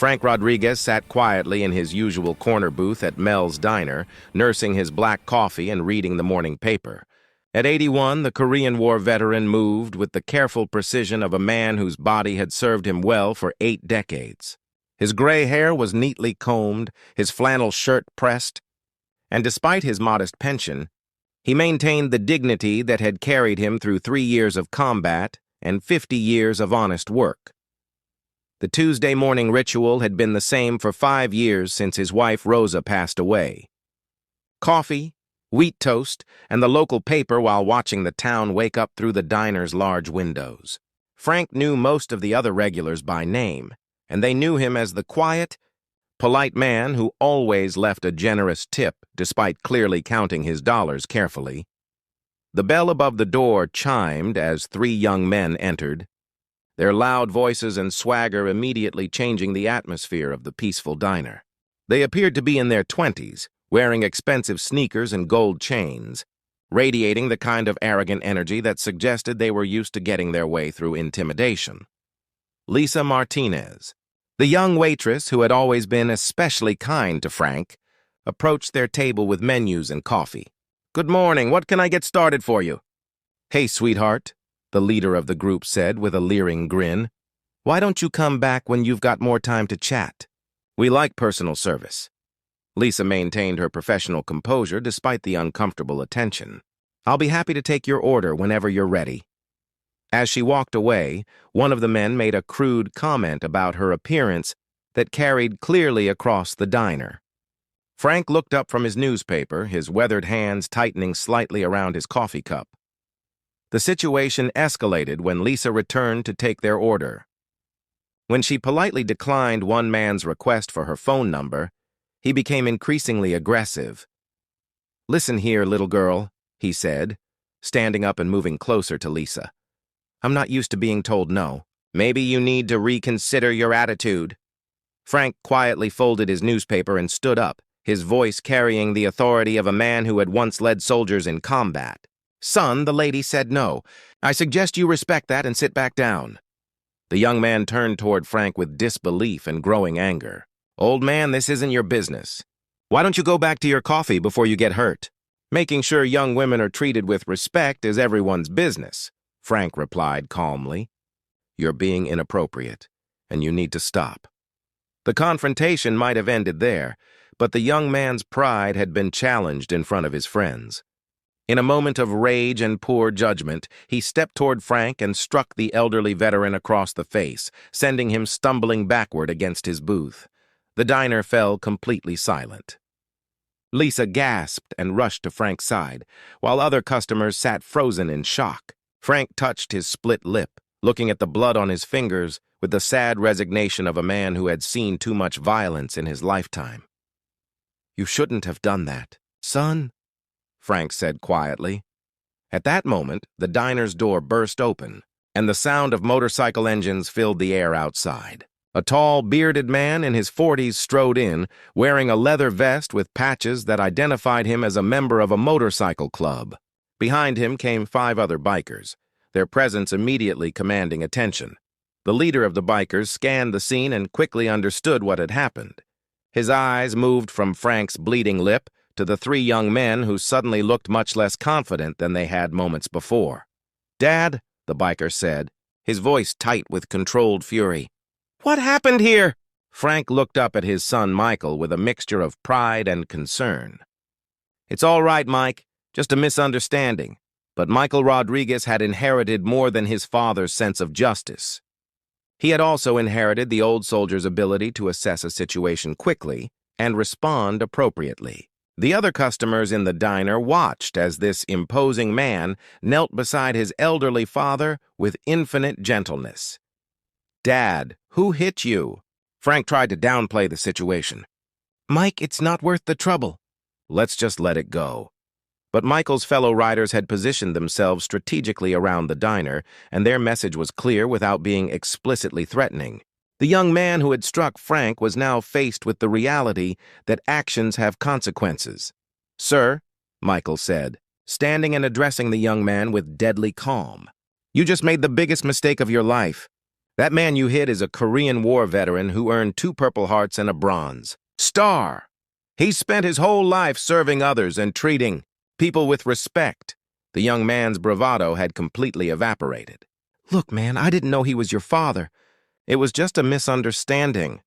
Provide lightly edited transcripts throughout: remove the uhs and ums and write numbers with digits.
Frank Rodriguez sat quietly in his usual corner booth at Mel's Diner, nursing his black coffee and reading the morning paper. At 81, the Korean War veteran moved with the careful precision of a man whose body had served him well for 8 decades. His gray hair was neatly combed, his flannel shirt pressed, and despite his modest pension, he maintained the dignity that had carried him through 3 years of combat and 50 years of honest work. The Tuesday morning ritual had been the same for 5 years since his wife Rosa passed away. Coffee, wheat toast, and the local paper while watching the town wake up through the diner's large windows. Frank knew most of the other regulars by name, and they knew him as the quiet, polite man who always left a generous tip despite clearly counting his dollars carefully. The bell above the door chimed as 3 young men entered, their loud voices and swagger immediately changing the atmosphere of the peaceful diner. They appeared to be in their 20s, wearing expensive sneakers and gold chains, radiating the kind of arrogant energy that suggested they were used to getting their way through intimidation. Lisa Martinez, the young waitress who had always been especially kind to Frank, approached their table with menus and coffee. "Good morning, what can I get started for you?" "Hey, sweetheart," the leader of the group said with a leering grin. "Why don't you come back when you've got more time to chat? We like personal service." Lisa maintained her professional composure despite the uncomfortable attention. "I'll be happy to take your order whenever you're ready." As she walked away, one of the men made a crude comment about her appearance that carried clearly across the diner. Frank looked up from his newspaper, his weathered hands tightening slightly around his coffee cup. The situation escalated when Lisa returned to take their order. When she politely declined one man's request for her phone number, he became increasingly aggressive. "Listen here, little girl," he said, standing up and moving closer to Lisa. "I'm not used to being told no. Maybe you need to reconsider your attitude." Frank quietly folded his newspaper and stood up, his voice carrying the authority of a man who had once led soldiers in combat. "Son," the lady said no. "I suggest you respect that and sit back down." The young man turned toward Frank with disbelief and growing anger. "Old man, this isn't your business. Why don't you go back to your coffee before you get hurt?" "Making sure young women are treated with respect is everyone's business," Frank replied calmly. "You're being inappropriate, and you need to stop." The confrontation might have ended there, but the young man's pride had been challenged in front of his friends. In a moment of rage and poor judgment, he stepped toward Frank and struck the elderly veteran across the face, sending him stumbling backward against his booth. The diner fell completely silent. Lisa gasped and rushed to Frank's side, while other customers sat frozen in shock. Frank touched his split lip, looking at the blood on his fingers with the sad resignation of a man who had seen too much violence in his lifetime. "You shouldn't have done that, son," Frank said quietly. At that moment, the diner's door burst open, and the sound of motorcycle engines filled the air outside. A tall, bearded man in his 40s strode in, wearing a leather vest with patches that identified him as a member of a motorcycle club. Behind him came 5 other bikers, their presence immediately commanding attention. The leader of the bikers scanned the scene and quickly understood what had happened. His eyes moved from Frank's bleeding lip to the 3 young men who suddenly looked much less confident than they had moments before. "Dad," the biker said, his voice tight with controlled fury. "What happened here?" Frank looked up at his son Michael with a mixture of pride and concern. "It's all right, Mike, just a misunderstanding." But Michael Rodriguez had inherited more than his father's sense of justice. He had also inherited the old soldier's ability to assess a situation quickly and respond appropriately. The other customers in the diner watched as this imposing man knelt beside his elderly father with infinite gentleness. "Dad, who hit you?" Frank tried to downplay the situation. "Mike, it's not worth the trouble." "Let's just let it go." But Michael's fellow riders had positioned themselves strategically around the diner, and their message was clear without being explicitly threatening. The young man who had struck Frank was now faced with the reality that actions have consequences. "Sir," Michael said, standing and addressing the young man with deadly calm, "you just made the biggest mistake of your life. That man you hit is a Korean War veteran who earned 2 Purple Hearts and a Bronze Star. He spent his whole life serving others and treating people with respect. The young man's bravado had completely evaporated. Look, man, I didn't know he was your father. It was just a misunderstanding.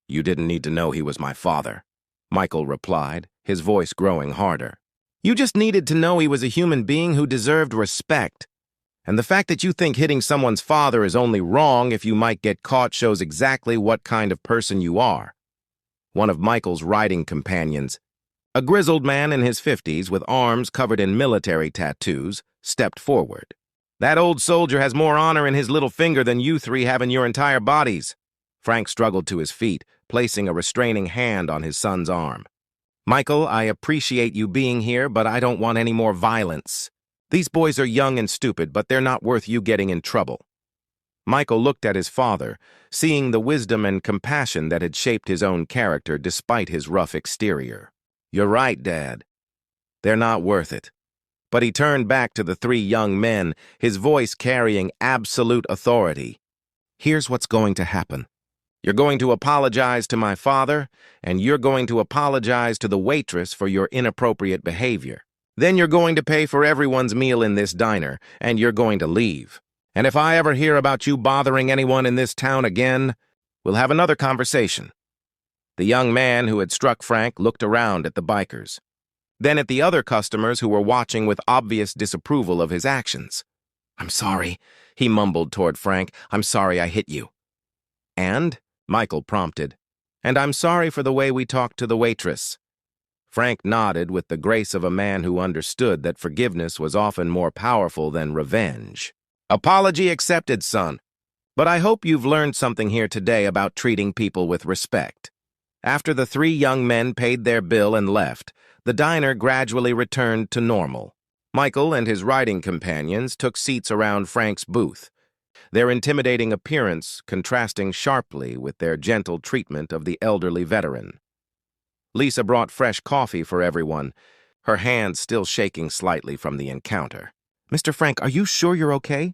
You didn't need to know he was my father, Michael replied, his voice growing harder. You just needed to know he was a human being who deserved respect. And the fact that you think hitting someone's father is only wrong if you might get caught shows exactly what kind of person you are. One of Michael's riding companions, a grizzled man in his 50s with arms covered in military tattoos, stepped forward. That old soldier has more honor in his little finger than you 3 have in your entire bodies. Frank struggled to his feet, placing a restraining hand on his son's arm. Michael, I appreciate you being here, but I don't want any more violence. These boys are young and stupid, but they're not worth you getting in trouble. Michael looked at his father, seeing the wisdom and compassion that had shaped his own character despite his rough exterior. You're right, Dad. They're not worth it. But he turned back to the 3 young men, his voice carrying absolute authority. Here's what's going to happen. You're going to apologize to my father, and you're going to apologize to the waitress for your inappropriate behavior. Then you're going to pay for everyone's meal in this diner, and you're going to leave. And if I ever hear about you bothering anyone in this town again, we'll have another conversation. The young man who had struck Frank looked around at the bikers, then at the other customers who were watching with obvious disapproval of his actions. I'm sorry, he mumbled toward Frank. I'm sorry I hit you. And, Michael prompted, and I'm sorry for the way we talked to the waitress. Frank nodded with the grace of a man who understood that forgiveness was often more powerful than revenge. Apology accepted, son. But I hope you've learned something here today about treating people with respect. After the 3 young men paid their bill and left, the diner gradually returned to normal. Michael and his riding companions took seats around Frank's booth, their intimidating appearance contrasting sharply with their gentle treatment of the elderly veteran. Lisa brought fresh coffee for everyone, her hands still shaking slightly from the encounter. Mr. Frank, are you sure you're okay?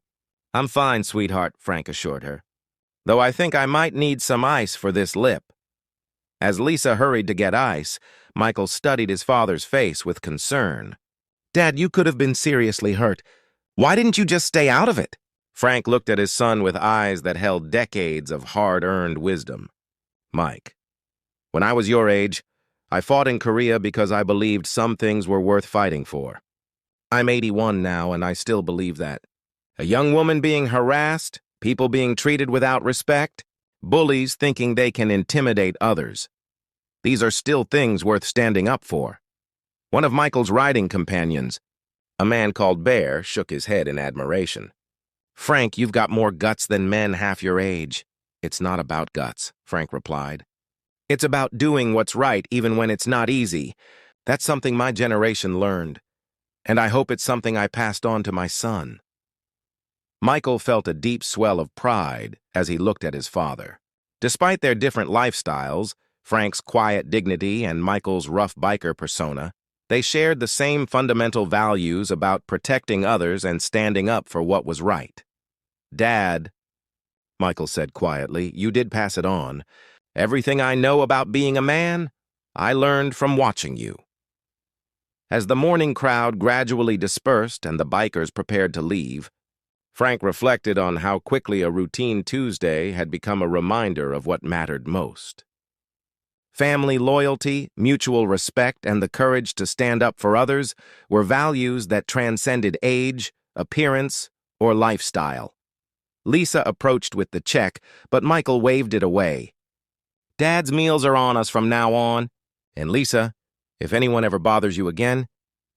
I'm fine, sweetheart, Frank assured her. Though I think I might need some ice for this lip. As Lisa hurried to get ice, Michael studied his father's face with concern. Dad, you could have been seriously hurt. Why didn't you just stay out of it? Frank looked at his son with eyes that held decades of hard-earned wisdom. Mike, when I was your age, I fought in Korea because I believed some things were worth fighting for. I'm 81 now, and I still believe that. A young woman being harassed, people being treated without respect, bullies thinking they can intimidate others. These are still things worth standing up for. One of Michael's riding companions, a man called Bear, shook his head in admiration. Frank, you've got more guts than men half your age. It's not about guts, Frank replied. It's about doing what's right even when it's not easy. That's something my generation learned, and I hope it's something I passed on to my son. Michael felt a deep swell of pride as he looked at his father. Despite their different lifestyles, Frank's quiet dignity and Michael's rough biker persona, they shared the same fundamental values about protecting others and standing up for what was right. Dad, Michael said quietly, you did pass it on. Everything I know about being a man, I learned from watching you. As the morning crowd gradually dispersed and the bikers prepared to leave, Frank reflected on how quickly a routine Tuesday had become a reminder of what mattered most. Family loyalty, mutual respect, and the courage to stand up for others were values that transcended age, appearance, or lifestyle. Lisa approached with the check, but Michael waved it away. Dad's meals are on us from now on. And Lisa, if anyone ever bothers you again,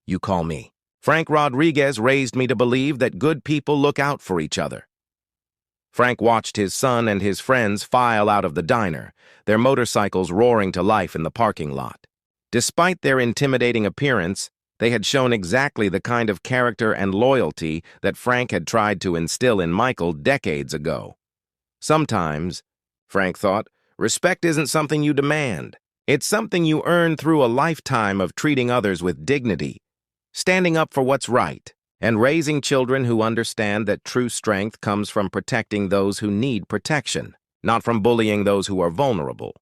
you call me. Frank Rodriguez raised me to believe that good people look out for each other. Frank watched his son and his friends file out of the diner, their motorcycles roaring to life in the parking lot. Despite their intimidating appearance, they had shown exactly the kind of character and loyalty that Frank had tried to instill in Michael decades ago. Sometimes, Frank thought, respect isn't something you demand. It's something you earn through a lifetime of treating others with dignity, standing up for what's right, and raising children who understand that true strength comes from protecting those who need protection, not from bullying those who are vulnerable.